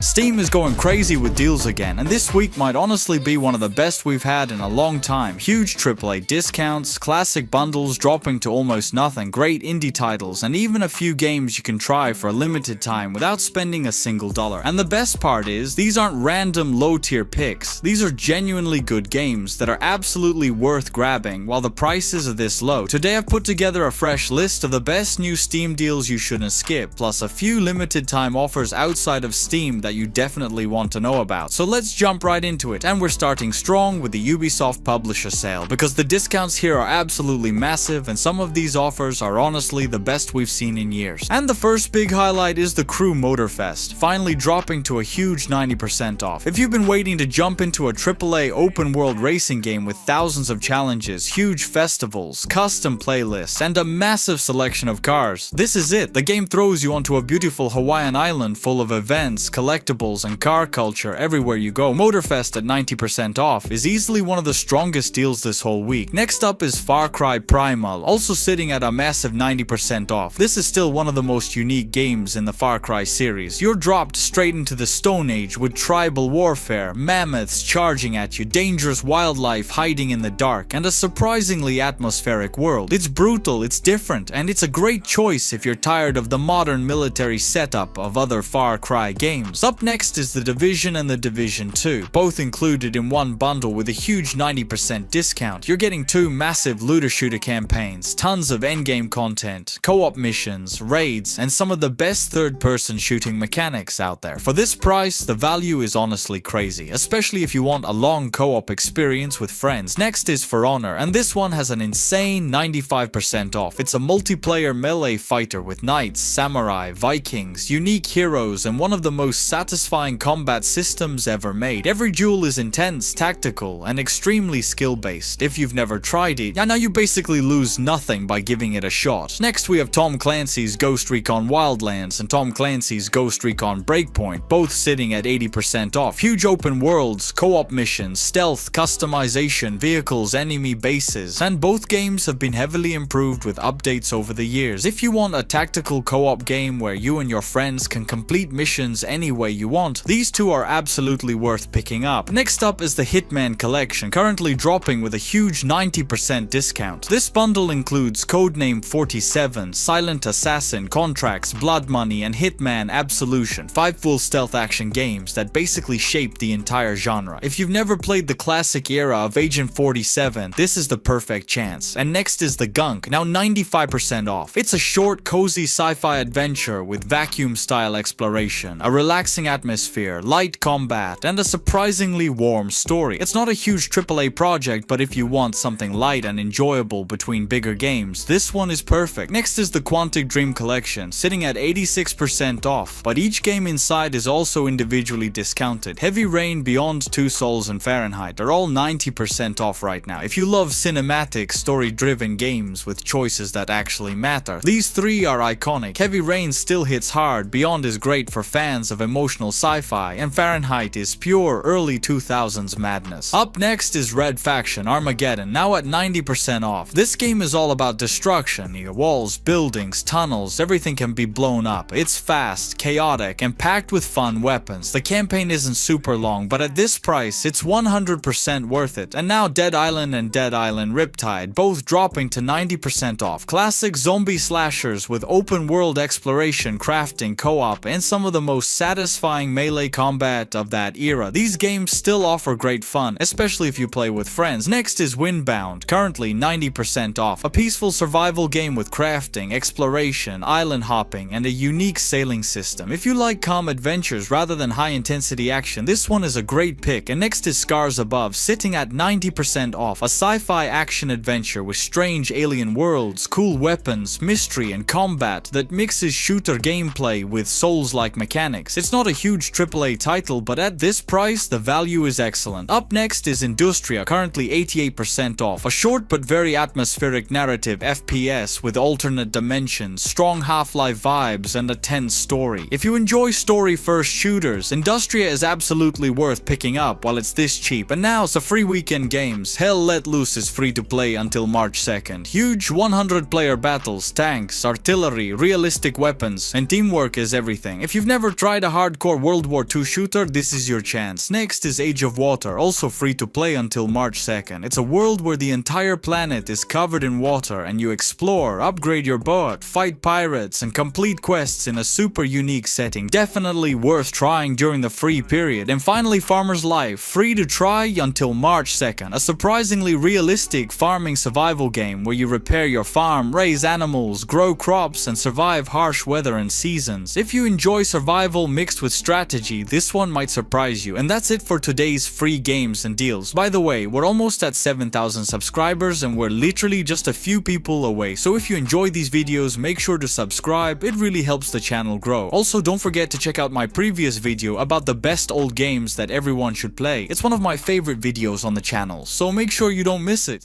Steam is going crazy with deals again, and this week might honestly be one of the best we've had in a long time. Huge AAA discounts, classic bundles dropping to almost nothing, great indie titles, and even a few games you can try for a limited time without spending a single dollar. And the best part is, these aren't random low-tier picks. These are genuinely good games that are absolutely worth grabbing while the prices are this low. Today I've put together a fresh list of the best new Steam deals you shouldn't skip, plus a few limited time offers outside of Steam that you definitely want to know about. So let's jump right into it, and we're starting strong with the Ubisoft publisher sale, because the discounts here are absolutely massive and some of these offers are honestly the best we've seen in years. And the first big highlight is the Crew Motorfest, finally dropping to a huge 90% off. If you've been waiting to jump into a AAA open world racing game with thousands of challenges, huge festivals, custom playlists, and a massive selection of cars, this is it. The game throws you onto a beautiful Hawaiian island full of events, collectibles, and car culture everywhere you go. Motorfest at 90% off is easily one of the strongest deals this whole week. Next up is Cry Primal, also sitting at a massive 90% off. This is still one of the most unique games in the Far Cry series. You're dropped straight into the Stone Age with tribal warfare, mammoths charging at you, dangerous wildlife hiding in the dark, and a surprisingly atmospheric world. It's brutal, it's different, and it's a great choice if you're tired of the modern military setup of other Far Cry games. Up next is The Division and The Division 2, both included in one bundle with a huge 90% discount. You're getting two massive looter-shooter campaigns, tons of endgame content, co-op missions, raids, and some of the best third-person shooting mechanics out there. For this price, the value is honestly crazy, especially if you want a long co-op experience with friends. Next is For Honor, and this one has an insane 95% off. It's a multiplayer melee fighter with knights, samurai, Vikings, unique heroes, and one of the most satisfying combat systems ever made. Every duel is intense, tactical, and extremely skill-based. If you've never tried it, now you basically lose nothing by giving it a shot. Next we have Tom Clancy's Ghost Recon Wildlands and Tom Clancy's Ghost Recon Breakpoint, both sitting at 80% off. Huge open worlds, co-op missions, stealth, customization, vehicles, enemy bases, and both games have been heavily improved with updates over the years. If you want a tactical co-op game where you and your friends can complete missions any way you want, these two are absolutely worth picking up. Next up is the Hitman Collection, currently dropping with a huge 90% discount. This bundle includes Codename 47, Silent Assassin, Contracts, Blood Money, and Hitman Absolution, 5 full stealth action games that basically shaped the entire genre. If you've never played the classic era of Agent 47, this is the perfect chance. And next is the Gunk, now 95% off. It's a short, cozy sci-fi adventure with vacuum-style exploration, a relaxing atmosphere, light combat, and a surprisingly warm story. It's not a huge AAA project, but if you want something light and enjoyable between bigger games, this one is perfect. Next is the Quantic Dream Collection, sitting at 86% off, but each game inside is also individually discounted. Heavy Rain, Beyond Two Souls, and Fahrenheit are all 90% off right now. If you love cinematic, story-driven games with choices that actually matter, these three are iconic. Heavy Rain still hits hard, Beyond is great for fans of emotional sci-fi, and Fahrenheit is pure early 2000s madness. Up next is Red Faction Armageddon, now at 90% off. This game is all about destruction. Your walls, buildings, tunnels, everything can be blown up. It's fast, chaotic, and packed with fun weapons. The campaign isn't super long, but at this price, it's 100% worth it. And now Dead Island and Dead Island Riptide, both dropping to 90% off. Classic zombie slashers with open world exploration, crafting, co-op, and some of the most satisfying melee combat of that era. These games still offer great fun, especially if you play with friends. Next is Windbound, currently 90% off. A peaceful survival game with crafting, exploration, island hopping, and a unique sailing system. If you like calm adventures rather than high-intensity action, this one is a great pick. And next is Scars Above, sitting at 90% off. A sci-fi action adventure with strange alien worlds, cool weapons, mystery, and combat that mixes shooter gameplay with Souls-like mechanics. It's not a huge AAA title, but at this price, the value is excellent. Up next is INDUSTRIA, currently 88% off. A short but very atmospheric narrative FPS with alternate dimensions, strong Half-Life vibes, and a tense story. If you enjoy story-first shooters, INDUSTRIA is absolutely worth picking up while it's this cheap. And now, some free weekend games. Hell Let Loose is free to play until March 2nd. Huge 100-player battles, tanks, artillery, realistic weapons, and teamwork is everything. If you've never tried a hard hardcore World War II shooter, this is your chance. Next is Age of Water, also free to play until March 2nd. It's a world where the entire planet is covered in water and you explore, upgrade your boat, fight pirates, and complete quests in a super unique setting. Definitely worth trying during the free period. And finally, Farmer's Life, free to try until March 2nd. A surprisingly realistic farming survival game where you repair your farm, raise animals, grow crops, and survive harsh weather and seasons. If you enjoy survival mixed with strategy, this one might surprise you. And that's it for today's free games and deals. By the way, we're almost at 7,000 subscribers and we're literally just a few people away. So if you enjoy these videos, make sure to subscribe. It really helps the channel grow. Also, don't forget to check out my previous video about the best old games that everyone should play. It's one of my favorite videos on the channel, so make sure you don't miss it.